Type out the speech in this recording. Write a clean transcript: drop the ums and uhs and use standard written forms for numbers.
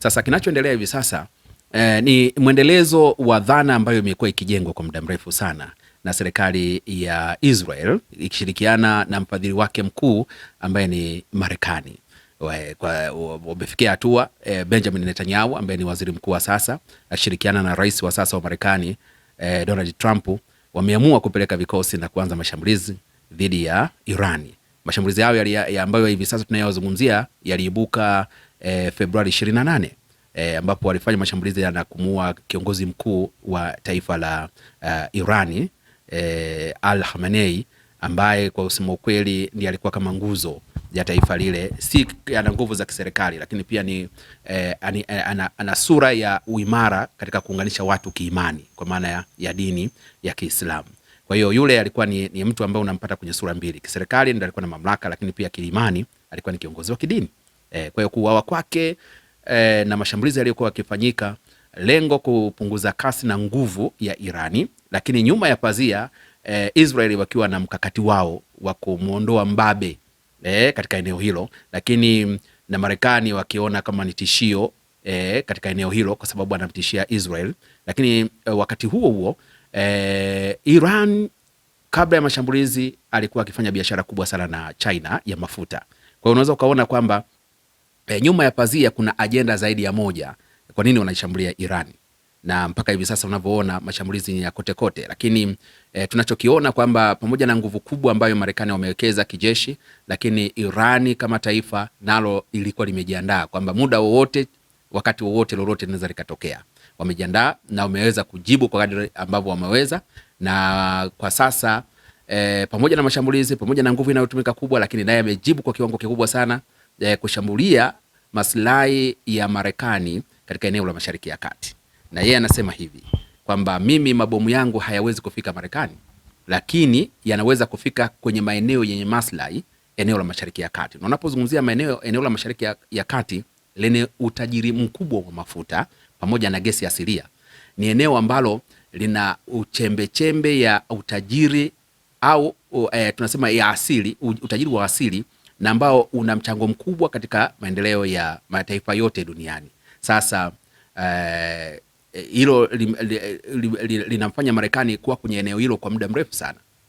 Sasa kinachoendelea hivi sasa ni mwendelezo wa dhana ambayo imekuwa ikijengwa kwa muda mrefu sana na serikali ya Israel ikishirikiana na mfadhili wake mkuu ambaye ni Marekani. Wamefikia hatua Benjamin Netanyahu ambaye ni waziri mkuu wa sasa akishirikiana na rais wa sasa wa Marekani Donald Trump wameamua kupeleka vikosi na kuanza mashambulizi dhidi ya Irani. Mashambulizi hayo ambayo hivi sasa tunayozungumzia yaliibuka Februari 28 ambapo walifanya mashambulizi na kumuua kiongozi mkuu wa taifa la Irani Al Khamenei, ambaye kwa usema ukweli ndiye alikuwa kama nguzo ya taifa lile. Si ana nguvu za kiserikali, lakini pia ni ana sura ya uimara katika kuunganisha watu kiimani kwa maana ya dini ya Kiislamu. Kwa hiyo yule alikuwa ni mtu ambaye unampata kwenye sura mbili. Kiserikali ndiye alikuwa na mamlaka, lakini pia kiimani alikuwa ni kiongozi wa kidini. Kwa hiyo kuuawa kwake na mashambulizi yaliyokuwa yakifanyika, lengo kupunguza kasi na nguvu ya Irani, lakini nyuma ya pazia Israeli wakiwa na mkakati wao wa kumuondoa mbabe katika eneo hilo, lakini na Marekani wakiona kama ni tishio katika eneo hilo kwa sababu anamtishia Israel. Lakini wakati huo huo Iran kabla ya mashambulizi alikuwa akifanya biashara kubwa sana na China ya mafuta. Kwa hiyo unaweza ukaona kwamba nyuma ya pazia kuna ajenda zaidi ya moja kwa nini wanaishambulia Iran, na mpaka hivi sasa unavyoona mashambulizi ya kote kote. Lakini tunachokiona kwamba pamoja na nguvu kubwa ambayo Marekani wamewekeza kijeshi, lakini Irani kama taifa nalo ilikuwa limejiandaa kwamba muda wowote, wakati wowote, lolote linaweza likatokea. Wamejiandaa na wameweza kujibu kwa kadri ambavyo wameweza, na kwa sasa pamoja na mashambulizi, pamoja na nguvu inayotumika kubwa, lakini naye amejibu kwa kiwango kikubwa sana kushambulia maslahi ya Marekani katika eneo la Mashariki ya Kati. Na yeye anasema hivi kwamba mimi mabomu yangu hayawezi kufika Marekani, lakini yanaweza kufika kwenye maeneo yenye maslahi, eneo la Mashariki ya Kati. Na unapozungumzia eneo la Mashariki ya Kati lenye utajiri mkubwa wa mafuta pamoja na gesi asilia, ni eneo ambalo lina uchembe ya utajiri au tunasema ya asili, utajiri wa asili, na ambao una mchango mkubwa katika maendeleo ya mataifa yote duniani. Sasa hilo linamfanya Marekani kuwa kwenye eneo hilo kwa muda mrefu sana.